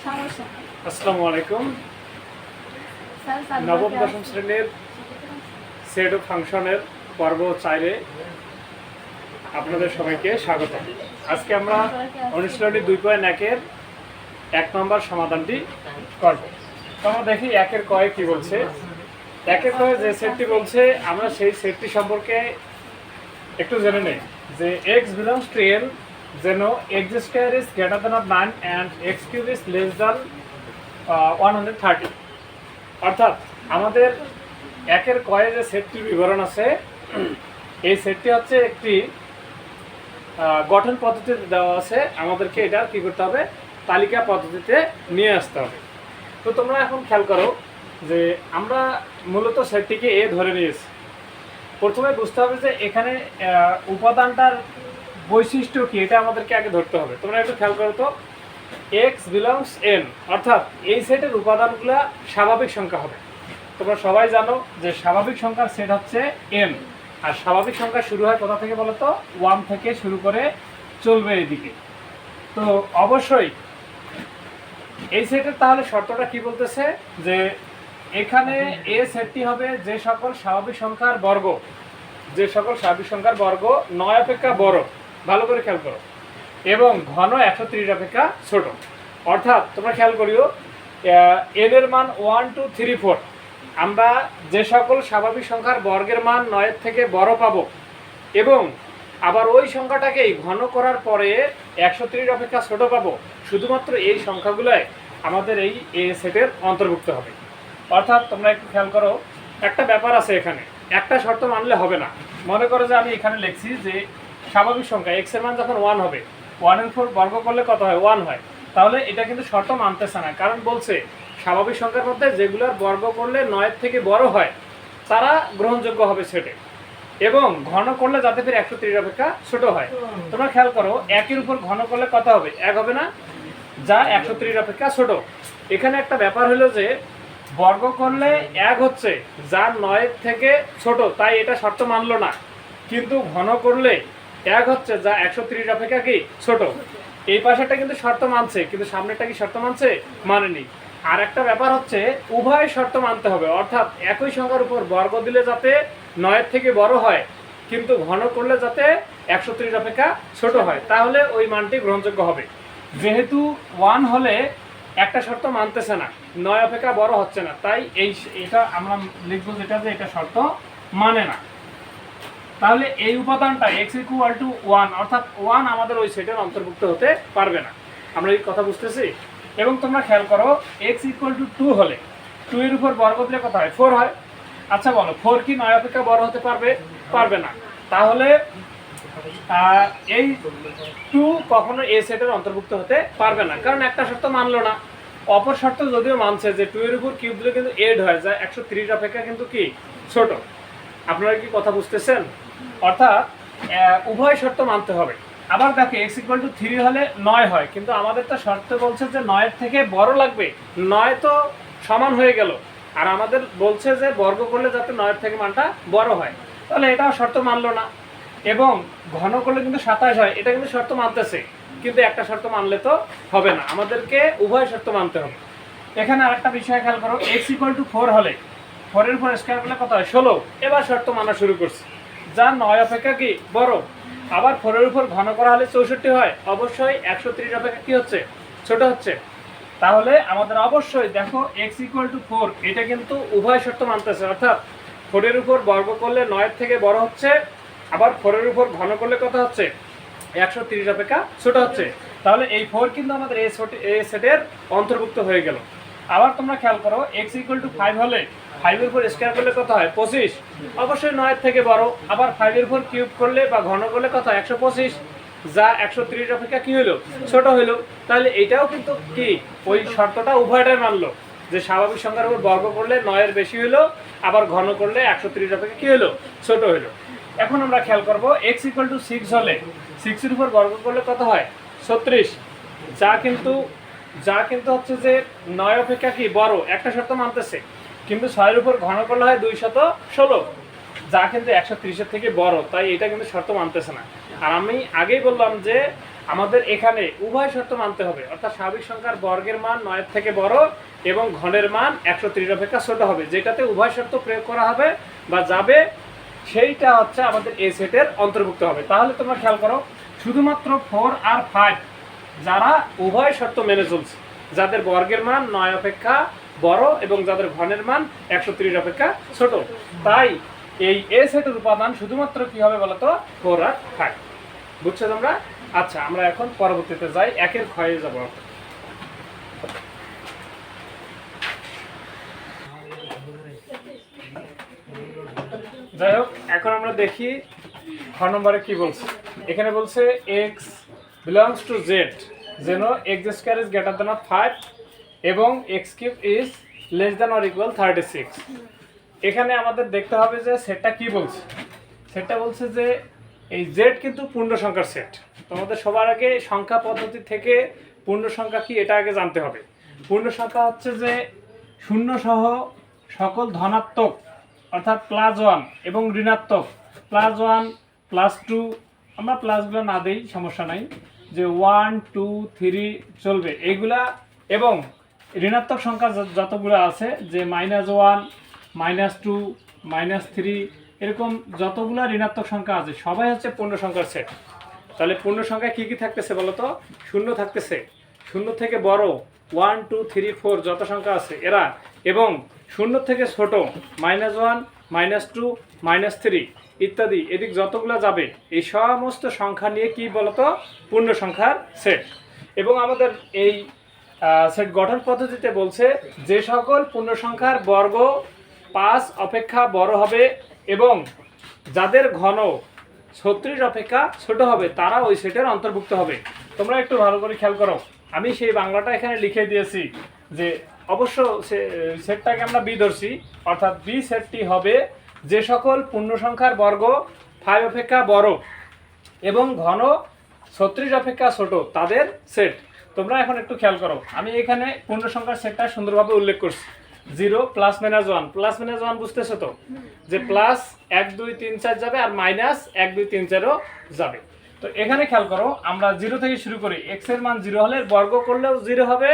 আসসালামু আলাইকুম। নবম দশম শ্রেণীর সেট অফ ফাংশনের পর্ব 4-এ আপনাদের সবাইকে স্বাগত। আজকে আমরা অনুশীলনী 2.1-এর 1 নম্বর সমাধানটি করব। তো আমরা দেখি 1-এর কয়ে কি বলছে। 1-এর কয়ে যে সেটটি বলছে আমরা সেই সেটটি সম্পর্কে একটু জেনে নেই যে x belongs to n যেন x square is greater than of 9 and x cube is less than 130। অর্থাৎ আমাদের 1-এর কয়ে যে সেটটির বিবরণ আছে এই সেটটি হচ্ছে একটি গঠন পদ্ধতিতে দেওয়া আছে। আমাদেরকে এটা কি করতে হবে, তালিকা পদ্ধতিতে নিয়ে আসতে হবে। তো তোমরা এখন খেয়াল করো যে আমরা মূলত সেটটিকে এ ধরে নিয়েছি। প্রথমে বুঝতে হবে যে এখানে উপাদানটার বৈশিষ্ট্য কি, এটা আমাদেরকে আগে ধরতে হবে। তোমরা একটু খেয়াল করো তো, x belongs n অর্থাৎ এই সেটের উপাদানগুলো স্বাভাবিক সংখ্যা হবে। তোমরা সবাই জানো যে স্বাভাবিক সংখ্যার সেট হচ্ছে n, আর স্বাভাবিক সংখ্যা শুরু হয় কোথা থেকে বলো তো, 1 থেকে শুরু করে চলবে এদিকে। তো অবশ্যই এই সেটের তাহলে শর্তটা কি বলতেছে যে এখানে এ সেটটি হবে যে সকল স্বাভাবিক সংখ্যার বর্গ, যে সকল স্বাভাবিক সংখ্যার বর্গ 9 অপেক্ষা বড়, ভালো করে খেয়াল করো, এবং ঘন 130 অপেক্ষা ছোট। অর্থাৎ তোমরা খেয়াল করিও এন এর মান 1 2 3 4 আমরা যে সকল স্বাভাবিক সংখ্যার বর্গের মান 9 থেকে বড় পাবো এবং আবার ওই সংখ্যাটাকেই ঘন করার পরে 130 অপেক্ষা ছোট পাবো, শুধুমাত্র এই সংখ্যাগুলোই আমাদের এই এ সেটের অন্তর্ভুক্ত হবে। অর্থাৎ তোমরা একটু খেয়াল করো, একটা ব্যাপার আছে এখানে, একটা শর্ত মানলে হবে না। মনে করো যে আমি এখানে লিখছি যে স্বাভাবিক সংখ্যা x এর মান যখন 1 হবে, 1-এর উপর বর্গ করলে কত হয়, 1 হয়। তাহলে এটা কিন্তু শর্ত মানতেছে না, কারণ বলছে স্বাভাবিক সংখ্যার মধ্যে যেগুলোর বর্গ করলে 9 থেকে বড় হয় তারা গ্রহণযোগ্য হবে সেটে, এবং ঘন করলে যাতে ফির 130 অপেক্ষা ছোট হয়। তোমরা খেয়াল করো 1-এর উপর ঘন করলে কত হবে, 1 হবে না, যা 130 অপেক্ষা ছোট। এখানে একটা ব্যাপার হলো যে বর্গ করলে 1 হচ্ছে যা 9 থেকে ছোট, তাই এটা শর্ত মানলো না। কিন্তু ঘন করলে 1 হচ্ছে যা 130 অপেক্ষা কি ছোট। এই পাশেরটা কিন্তু শর্ত মানছে, কিন্তু সামনেরটা কি শর্ত মানছে, মানেনি। আর একটা ব্যাপার হচ্ছে উভয় শর্ত মানতে হবে, অর্থাৎ একই সংখ্যার উপর বর্গ দিলে যাতে 9 থেকে বড় হয়, কিন্তু ঘন করলে যাতে 130 অপেক্ষা ছোট হয়, তাহলে ওই মানটি গ্রহণযোগ্য হবে। যেহেতু 1 হলে একটা শর্ত মানতেছে না, 9 অপেক্ষা বড় হচ্ছে না, তাই এটা আমরা লিখবো যেটা যে এটা শর্ত মানে না। তাহলে এই উপাদানটা x = 1 অর্থাৎ 1 আমাদের ওই সেটের অন্তর্ভুক্ত হতে পারবে না। আমরা এই কথা বুঝতেছি। এবং তোমরা খেয়াল করো x = 2 হলে 2 এর উপর বর্গ দিলে কত হয়, 4 হয়। আচ্ছা বলো 4 কি 9 অপেক্ষা বড় হতে পারবে, পারবে না। তাহলে এই 2 কখনো এই সেটের অন্তর্ভুক্ত হতে পারবে না, কারণ একটা শর্ত মানলো না। অপর শর্ত যদিও মানছে যে 2 এর উপর কিউব দিলে কিন্তু 8 হয়, যা 130 অপেক্ষা কিন্তু কি ছোট। আপনারা কি কথা বুঝতেছেন? অর্থাৎ উভয় শর্ত মানতে হবে। আবার দেখো x = 3 হলে 9 হয়, কিন্তু আমাদের তো শর্ত বলছে যে 9 থেকে বড় লাগবে, 9 তো সমান হয়ে গেল, আর আমাদের বলছে যে বর্গ করলে যাতে 9 থেকে মানটা বড় হয়, তাহলে এটাও শর্ত মানলো না। এবং ঘন করলে কিন্তু 27 হয়, এটা কিন্তু শর্ত মানতেছে, কিন্তু একটা শর্ত মানলে তো হবে না, আমাদেরকে উভয় শর্ত মানতে হবে। এখানে আরেকটা বিষয় খেয়াল করো, x = 4 হলে 4 এর উপর স্কয়ার করলে কত হয়, 16। এবার শর্ত মানা শুরু করছে, যা 9 অপেক্ষা কি বড়। আবার 4 এর উপর ঘন করা হলে 64 হয়, অবশ্যই 130 অপেক্ষা কি হচ্ছে, ছোট হচ্ছে। তাহলে আমাদের অবশ্যই দেখো x = 4 এটা কিন্তু উভয় শর্ত মানতেছে, অর্থাৎ 4 এর উপর বর্গ করলে 9 থেকে বড় হচ্ছে, আবার 4 এর উপর ঘন করলে কত হচ্ছে, 130 অপেক্ষা ছোট হচ্ছে। তাহলে এই 4 কিন্তু আমাদের এই সেটের অন্তর্ভুক্ত হয়ে গেল। আবার তোমরা খেয়াল করো x = 5 হলে 5 এর উপর স্কয়ার করলে কত হয়, 25, অবশ্যই 9 থেকে বড়। আবার 5 এর উপর কিউব করলে বা ঘন করলে কত হয়, 125, যা 130 অপেক্ষা কি হলো, ছোট হলো। তাহলে এটাও কিন্তু কি ওই শর্তটা উভয়টাই মানলো, যে স্বাভাবিক সংখ্যার উপর বর্গ করলে 9 এর বেশি হলো, আবার ঘন করলে 130 অপেক্ষা কি হলো, ছোট হলো। এখন আমরা খেয়াল করব x = 6 হলে 6 এর উপর বর্গ করলে কত হয়, 36, যা কিন্তু হচ্ছে যে 9 অপেক্ষা কি বড়, একটা শর্ত মানতেছে, কিন্তু 6 এর উপর ঘন করলে হয় 216, যা কিন্তু 130 এর থেকে বড়, তাই এটা কিন্তু শর্ত মানতেছে না। আর আমি আগেই বললাম যে আমাদের এখানে উভয় শর্ত মানতে হবে, অর্থাৎ স্বাভাবিক সংখ্যার বর্গের মান 9 থেকে বড় এবং ঘনের মান 130 অপেক্ষা ছোট হবে। যেটাতে উভয় শর্ত প্রয়োগ করা হবে বা যাবে সেইটা হচ্ছে আমাদের এই সেটের অন্তর্ভুক্ত হবে। তাহলে তোমরা খেয়াল করো, শুধুমাত্র 4 আর 5 যারা উভয় শর্ত মেনে চলছে, যাদের বর্গের মান 9 অপেক্ষা বড় এবং যাদের ঘনের মান 130 অপেক্ষা ছোট, তাই এই এ সেটের উপাদান শুধুমাত্র কি হবে বলতো? 4 আর 5। বুঝছো তোমরা? আচ্ছা, আমরা এখন পরবর্তীতে যাই, একের ক্ষয়ে যাব। যাই হোক, এখন আমরা দেখি খ নম্বরে কি বলছে। এখানে বলছে x belongs to z, যেন x square is greater than 5 এবং x cube is less than or equal 36। এখানে আমাদের দেখতে হবে যে সেটটা কি বলছে। সেটটা বলছে যে এই z কিন্তু পূর্ণ সংখ্যার সেট। তোমাদের সবার আগে সংখ্যা পদ্ধতি থেকে পূর্ণ সংখ্যা কি এটা আগে জানতে হবে। পূর্ণ সংখ্যা হচ্ছে যে শূন্য সহ সকল ধনাত্মক অর্থাৎ +1 এবং ঋণাত্মক +1 +2, আমরা প্লাসগুলো না দেই সমস্যা নাই, যে 1 2 3 চলবে এইগুলা, এবং ঋণাত্মক সংখ্যা যতগুলো আছে যে -1 -2 -3 এরকম যতগুলো ঋণাত্মক সংখ্যা আছে সবাই হচ্ছে পূর্ণ সংখ্যার সেট। তাহলে পূর্ণ সংখ্যা কি কি থাকতেছে বলতো? শূন্য থাকতেছে, শূন্য থেকে বড় 1 2 3 4 যত সংখ্যা আছে এরা, এবং শূন্য থেকে ছোট -1 -2 -3 ইত্যাদি এদিক যতগুলো যাবে এই সমস্ত সংখ্যা নিয়ে কি বলতো? পূর্ণ সংখ্যার সেট। এবং আমাদের এই সেট গঠন পদ্ধতিতে বলছে যে সকল পূর্ণ সংখ্যার বর্গ 5 অপেক্ষা বড় হবে এবং যাদের ঘন 36 অপেক্ষা ছোট হবে তারা ওই সেটের অন্তর্ভুক্ত হবে। তোমরা একটু ভালো করে খেয়াল করো, আমি সেই বাংলাটা এখানে লিখে দিয়েছি যে অবশ্য সেটটাকে আমরা বি ধরছি, অর্থাৎ বি সেটটি হবে যে সকল পূর্ণ সংখ্যার বর্গ 5 অপেক্ষা বড় এবং ঘন 36 অপেক্ষা ছোট তাদের সেট। তোমরা এখন একটু খেয়াল করো, আমি এখানে পূর্ণ সংখ্যার সেটটা সুন্দরভাবে উল্লেখ করছি। 0 +-1 +-1 বুঝতেছো তো, যে প্লাস 1 2 3 4 যাবে আর মাইনাস 1 2 3 4ও যাবে। তো এখানে খেয়াল করো, আমরা 0 থেকে শুরু করি। x এর মান 0 হলে বর্গ করলেও 0 হবে,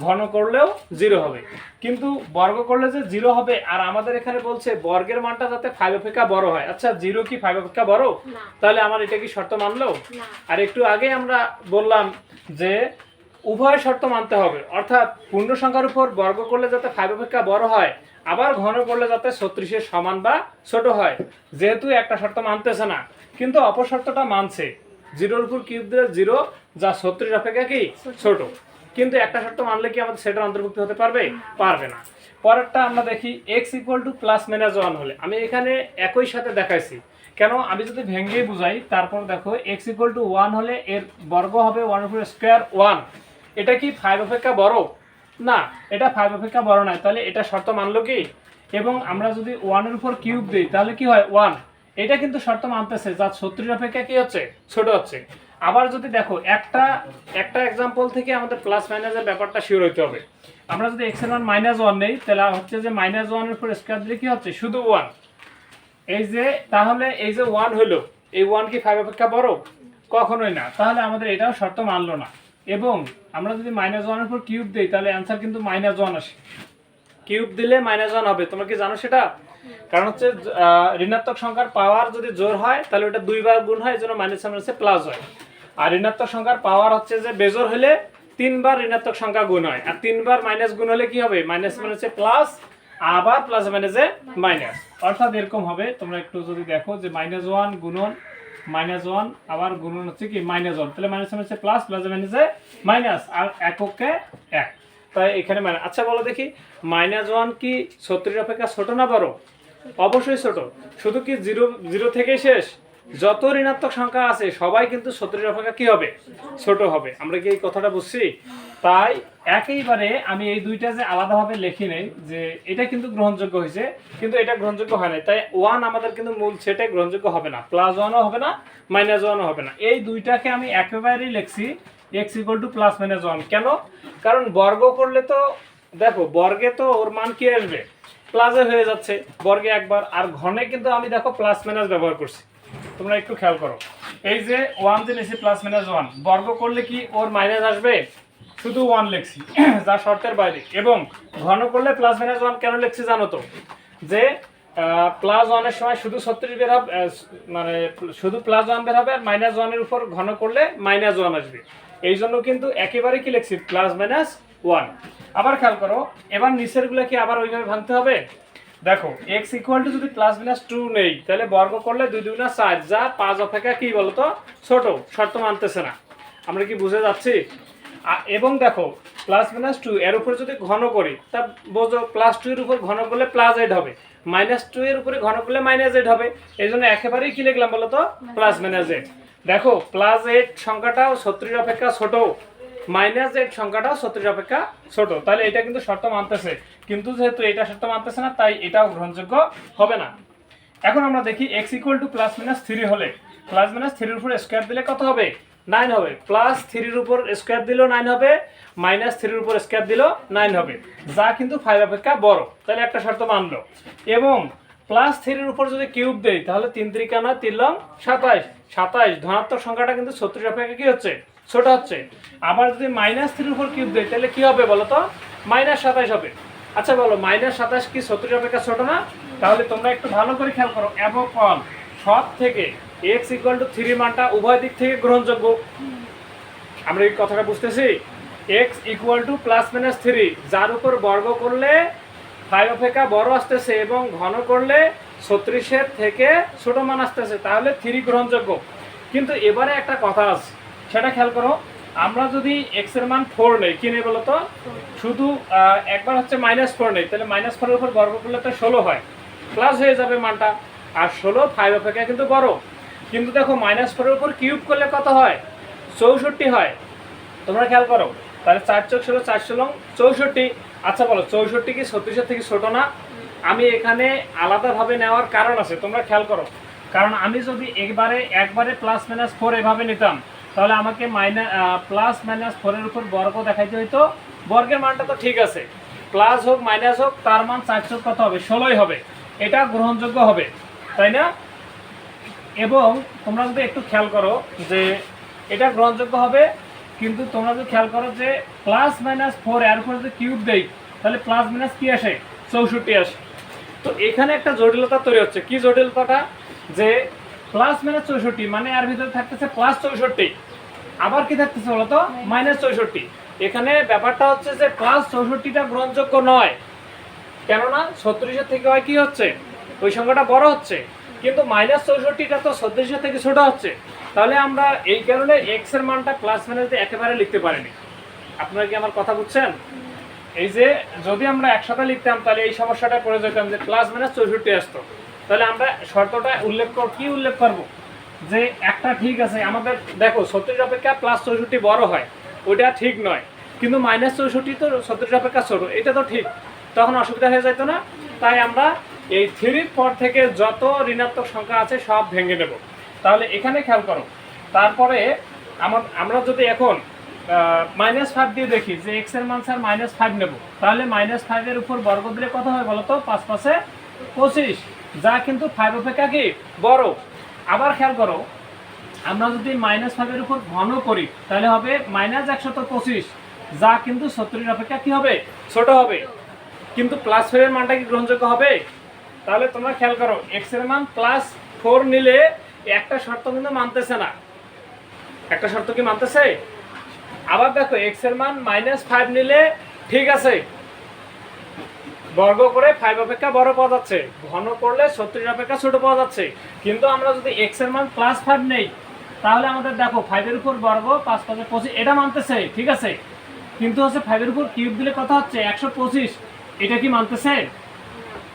ঘন করলেও 0 হবে, কিন্তু বর্গ করলে যে 0 হবে, আর আমাদের এখানে বলছে বর্গের মানটা যাতে 5 অপেক্ষা বড় হয়। আচ্ছা, 0 কি 5 অপেক্ষা বড়? তাহলে আমার এটা কি শর্ত মানলো? আর একটু আগে আমরা বললাম যে উভয় শর্ত মানতে হবে, অর্থাৎ পূর্ণ সংখ্যার উপর বর্গ করলে যাতে 5 অপেক্ষা বড় হয়, আবার ঘন করলে যাতে 36 এর সমান বা ছোট হয়। যেহেতু একটা শর্ত মানতেছে না কিন্তু অপর শর্তটা মানছে, 0 এর উপর কিউব দিলে 0 যা 36 অপেক্ষা কি ছোট, কিন্তু একটা শর্ত মানলে কি আমাদের সেটার অন্তর্ভুক্ত হতে পারবে? পারবে না। পরেরটা আমরা দেখি x +-1 হলে, আমি এখানে একই সাথে দেখাইছি কেন, আমি যদি ভেঙে বুঝাই তারপর দেখো x 1 হলে এর বর্গ হবে 1/2 এটা কি 5 অপেক্ষা বড়? না, এটা 5 অপেক্ষা বড় নয়, তাহলে এটা শর্ত মানলো কি? এবং আমরা যদি 1 এর উপর কিউব দিই তাহলে কি হয়? 1। এটা কিন্তু শর্ত মানতেছে যা 36 অপেক্ষা কি হচ্ছে? ছোট হচ্ছে। আবার যদি দেখো একটা एग्जांपल থেকে আমাদের প্লাস মাইনাসের ব্যাপারটা শিওর হতে হবে। আমরা যদি x এর মান -1 নেই তাহলে হচ্ছে যে -1 এর উপর স্কয়ার দিলে কি হচ্ছে? শুধু 1। এই যে তাহলে এই যে 1 হলো, এই 1 কি 5 অপেক্ষা বড়? কখনোই না। তাহলে আমাদের এটাও শর্ত মানলো না। এবং আমরা যদি -1 এর উপর কিউব দেই তাহলে आंसर কিন্তু -1 আসে। কিউব দিলে -1 হবে, তোমরা কি জানো সেটা? কারণ হচ্ছে ঋণাত্মক সংখ্যার পাওয়ার যদি জোড় হয় তাহলে ওটা 2 বার গুণ হয়, এজন্য -1 প্লাস হয়। আর ঋণাত্মক সংখ্যার পাওয়ার হচ্ছে যে বেজোড় হলে 3 বার ঋণাত্মক সংখ্যা গুণ হয়, আর 3 বার মাইনাস গুণ হলে কি হবে? -1 প্লাস, আবার প্লাস মাইনাসে মাইনাস, অর্থাৎ এরকম হবে। তোমরা একটু যদি দেখো যে -1 গুণন -1 আবার গুণন হচ্ছে কি -1, তাহলে -1 প্লাস, প্লাস মাইনাসে মাইনাস, আর এককে 1, তাই এখানে মানে। আচ্ছা বলো দেখি, -1 কি 36 অপেক্ষা ছোট না বড়? অবশ্যই ছোট। শুধু কি 0 থেকে শেষ? যত ঋণাত্মক সংখ্যা আছে সবাই কিন্তু 36 অপেক্ষা কি হবে? ছোট হবে। আমরা কি এই কথাটা বুঝছি? তাই একইবারে আমি এই দুইটা যে আলাদাভাবে লিখি নেই যে এটা কিন্তু গ্রহণযোগ্য হয়েছে, কিন্তু এটা গ্রহণযোগ্য হয় না। তাই 1 আমাদের কিন্তু মূল সেটে গ্রহণযোগ্য হবে না, +1ও হবে না, -1ও হবে না। এই দুইটাকে আমি একেবারেই লিখছি x +-1। কেন? কারণ বর্গ করলে তো দেখো বর্গে তো ওর মান কি আসবে? প্লাসে হয়ে যাচ্ছে বর্গে একবার, আর ঘনে কিন্তু আমি দেখো প্লাস মাইনাস ব্যবহার করছি। তোমরা একটু খেয়াল করো। এই যে 1 যে নিয়েছি প্লাস মাইনাস 1 বর্গ করলে কি ওর মাইনাস আসবে? শুধু 1 লিখছি যা শর্তের বাইরে। এবং ঘন করলে প্লাস মাইনাস 1 কেন লিখছি জানো তো? যে প্লাস 1 এর সময় শুধু 36 বের হবে, মানে শুধু প্লাস 1 বের হবে, আর মাইনাস 1 এর উপর ঘন করলে মাইনাস 1 আসবে। এই জন্য কিন্তু একেবারে কি লিখছি প্লাস মাইনাস 1। আবার খেয়াল করো, এবার নিচের গুলো কি আবার ওইভাবে ভাঙতে হবে। দেখো x ইকুয়াল টু যদি প্লাস মাইনাস 2 নেই, তাহলে বর্গ করলে 2 2 4, যা 5 অপেক্ষা কি বলতো ছোট, শর্ত মানতেছে না। আমরা কি বুঝে যাচ্ছি? এবং দেখো প্লাস মাইনাস 2 এর উপরে যদি ঘন করি, তা বোঝো প্লাস 2 এর উপর ঘন করলে প্লাস 8 হবে, মাইনাস 2 এর উপরে ঘন করলে মাইনাস 8 হবে। এই জন্য একেবারেই কি লিখলাম বলতো প্লাস মাইনাস 8। দেখো প্লাস 8 সংখ্যাটাও 36 অপেক্ষা ছোট, মাইনাস 8 সংখ্যাটাও 36 অপেক্ষা ছোট। তাহলে এটা কিন্তু শর্ত মানতেছে, কিন্তু যেহেতু এটা শর্ত মানতেছে না, তাই এটাও গ্রহণযোগ্য হবে না। এখন আমরা দেখি x equal to plus minus 3 হলে প্লাস মাইনাস 3 এর উপর স্কয়ার দিলে কত হবে? 9 হবে। প্লাস 3 এর উপর স্কয়ার দিলেও 9 হবে, মাইনাস 3 এর উপর স্কয়ার দিলেও 9 হবে, যা কিন্তু 5 অপেক্ষা বড়। তাহলে একটা শর্ত মানলো। এবং প্লাস 3 এর উপর যদি কিউব দেই, তাহলে 3 3 9 3 লং 27, 27 ধনাত্মক সংখ্যাটা কিন্তু 36 অপেক্ষা কি হচ্ছে ছোট হচ্ছে। আবার যদি মাইনাস 3 এর উপর কিউব দেই, তাহলে কি হবে বলো তো? মাইনাস 27 হবে। আচ্ছা বলো, মাইনাস 27 কি 36 অপেক্ষা ছোট না? তাহলে তোমরা একটু ভালো করে খেয়াল করো, এবং অন সব থেকে x ইকুয়াল টু 3 মানটা উভয় দিক থেকে গ্রহণযোগ্য। আমরা এই কথাটা বুঝতেছি? x equal to plus minus 3, যার উপর বর্গ করলে 5 অপেক্ষা বড় আসতেছে এবং ঘন করলে 36 এর থেকে ছোট মান আসতেছে, তাহলে 3 গ্রহণযোগ্য। কিন্তু এবারে একটা কথা আছে, সেটা খেয়াল করো। আমরা যদি x এর মান 4 নেই, কি নেই বলতো? শুধু একবার হচ্ছে -4 নেই, তাহলে -4 এর উপর বর্গ করলে তো 16 হয়, প্লাস হয়ে যাবে মানটা। আর 16 5 অপেক্ষা কিন্তু বড়। কিন্তু দেখো -4 এর উপর কিউব করলে কত হয়? 64 হয়। তোমরা খেয়াল করো, তাহলে 4 × 16 4 16 64। আচ্ছা বলো, 64 কি 36 এর থেকে ছোট না? আমি এখানে আলাদাভাবে নেওয়ার কারণ আছে, তোমরা খেয়াল করো। কারণ আমি যদি একবারে প্লাস মাইনাস 4 এভাবে নিতাম, তাহলে আমাকে প্লাস মাইনাস 4 এর উপর বর্গ দেখাইতে হইতো। বর্গের মানটা তো ঠিক আছে, প্লাস হোক মাইনাস হোক, তার মান 4 কত হবে? 16ই হবে। এটা গ্রহণযোগ্য হবে, তাই না? এবং তোমরা যদি একটু খেয়াল করো যে এটা গ্রহণযোগ্য হবে, কিন্তু তোমরা যদি খেয়াল করো যে প্লাস মাইনাস 4 এর উপর যদি কিউব দেই, তাহলে প্লাস মাইনাস কি আসে? 64 আসে। তো এখানে একটা জটিলতা তৈরি হচ্ছে। কি জটিলতাটা? যে প্লাস মাইনাস 64 মানে এর ভিতরে থাকতেছে প্লাস 64, আবার কি থাকতেছে বলতো? -64। এখানে ব্যাপারটা হচ্ছে যে প্লাস 64টা গ্রহণযোগ্য নয়, কেননা 36 এর থেকে হয় কি হচ্ছে? ওই সংখ্যাটা বড় হচ্ছে, কিন্তু -64টা তো 36 এর থেকে ছোট হচ্ছে। তাহলে আমরা এই কারণে x এর মানটা প্লাস মাইনাস দিয়ে একেবারে লিখতে পারিনি। আপনারা কি আমার কথা বুঝছেন? এই যে যদি আমরা একসাথে লিখতাম, তাহলে এই সমস্যাটা পড়ে যেতাম যে প্লাস মাইনাস 64 আসতো। তাহলে আমরা শর্তটা উল্লেখ করব যে একটা ঠিক আছে আমাদের। দেখো 36 অপেক্ষা প্লাস 64 বড় হয়, ওইটা ঠিক নয়, কিন্তু -64 তো 36 অপেক্ষা ছোট, এটা তো ঠিক। তখন অসুবিধা হয়ে যেত না। তাই আমরা এই 3 পর থেকে যত ঋণাত্মক সংখ্যা আছে সব ভেঙে নেব। তাহলে এখানে খেয়াল করো, তারপরে আমরা যদি এখন -5 দিয়ে দেখি যে x এর মান স্যার -5 নেব, তাহলে -5 এর উপর বর্গ দিলে কত হয় বলো তো? 5 5 25, যা কিন্তু 5 অপেক্ষা কি বড়। আবার খেয়াল করো, আমরা যদি -5 এর উপর ঘন করি, তাহলে হবে -125, যা কিন্তু 70 অপেক্ষা কি হবে? ছোট হবে। কিন্তু প্লাস 4 এর মানটা কি গ্রহণযোগ্য হবে? তাহলে তোমরা খেয়াল করো, x এর মান +4 নিলে একটা শর্ত কিন্তু মানতেছে না। একটা শর্ত কি মানতেছে? আবার দেখো x এর মান -5 নিলে ঠিক আছে, বর্গ করে 5 অপেক্ষা বড় পাওয়া যাচ্ছে, ঘন করলে 70 অপেক্ষা ছোট পাওয়া যাচ্ছে। কিন্তু আমরা যদি x এর মান +5 নেই, তাহলে আমাদের দেখো 5 এর উপর বর্গ 5 5 25, এটা মানতেছে, ঠিক আছে। কিন্তু হচ্ছে 5 এর উপর কিউব দিলে কত হচ্ছে? 125, এটা কি মানতেছে?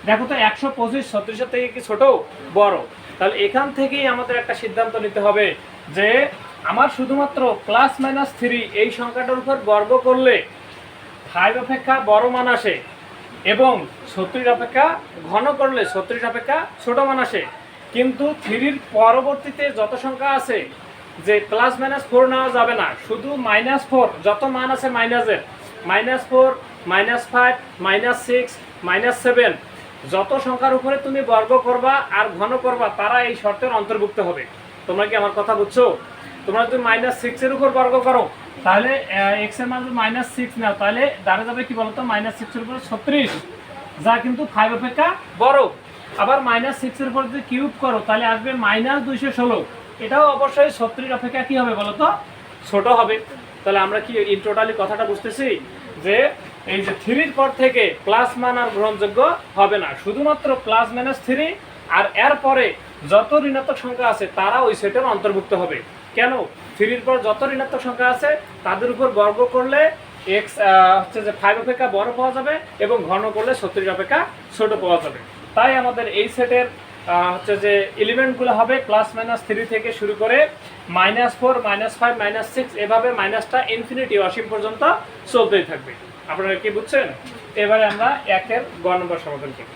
দেখো তো 125 36 থেকে কি ছোট বড়? তাহলে এখান থেকেই আমাদের একটা সিদ্ধান্ত নিতে হবে যে আমার শুধুমাত্র +-3 এই সংখ্যাটার উপর বর্গ করলে 5 অপেক্ষা বড় মান আসে, এবং 36 অপেক্ষা ঘন করলে 36 অপেক্ষা ছোট মান আসে। কিন্তু 3 পরবর্তীতে যত সংখ্যা আছে, যে +-4 নেওয়া যাবে না, শুধু -4 যত মান আছে মাইনাসের, -4 -5 -6 -7 যত সংখ্যার উপরে তুমি বর্গ করবা আর ঘন করবা, তারা এই শর্তের অন্তর্ভুক্ত হবে। তোমরা কি আমার কথা বুঝছো? তোমরা যদি -6 এর উপর বর্গ করো তাহলে x এর মান যদি -6 নাও তাহলে দাঁড়া যাবে কি বলতো, -6 এর উপর 36, যা কিন্তু 5 অপেক্ষা বড়। আবার -6 এর উপর যদি কিউব করো তাহলে আসবে -216, এটাও অবশ্যই 36 অপেক্ষা কি হবে বলতো, ছোট হবে। তাহলে আমরা কি ইন টোটালি কথাটা বুঝতেছি যে এই যে 3 এর পর থেকে প্লাস মান আর গ্রহণযোগ্য হবে না, শুধুমাত্র +-3 আর এর পরে যত ঋণাত্মক সংখ্যা আছে তারা ওই সেটের অন্তর্ভুক্ত হবে। কেন? 3 এর পর যত ঋণাত্মক সংখ্যা আছে তাদের উপর বর্গ করলে x হচ্ছে যে 5 অপেক্ষা বড় পাওয়া যাবে এবং ঘন করলে 36 অপেক্ষা ছোট পাওয়া যাবে। তাই আমাদের এই সেটের হচ্ছে যে এলিমেন্টগুলো হবে +-3 থেকে শুরু করে -4, -5, -6 এভাবে মাইনাসটা ইনফিনিটি অসীম পর্যন্ত চলতেই থাকবে। আপনারা কি বুঝছেন? এবারে আমরা 1 এর গ নম্বর সমাধান করি।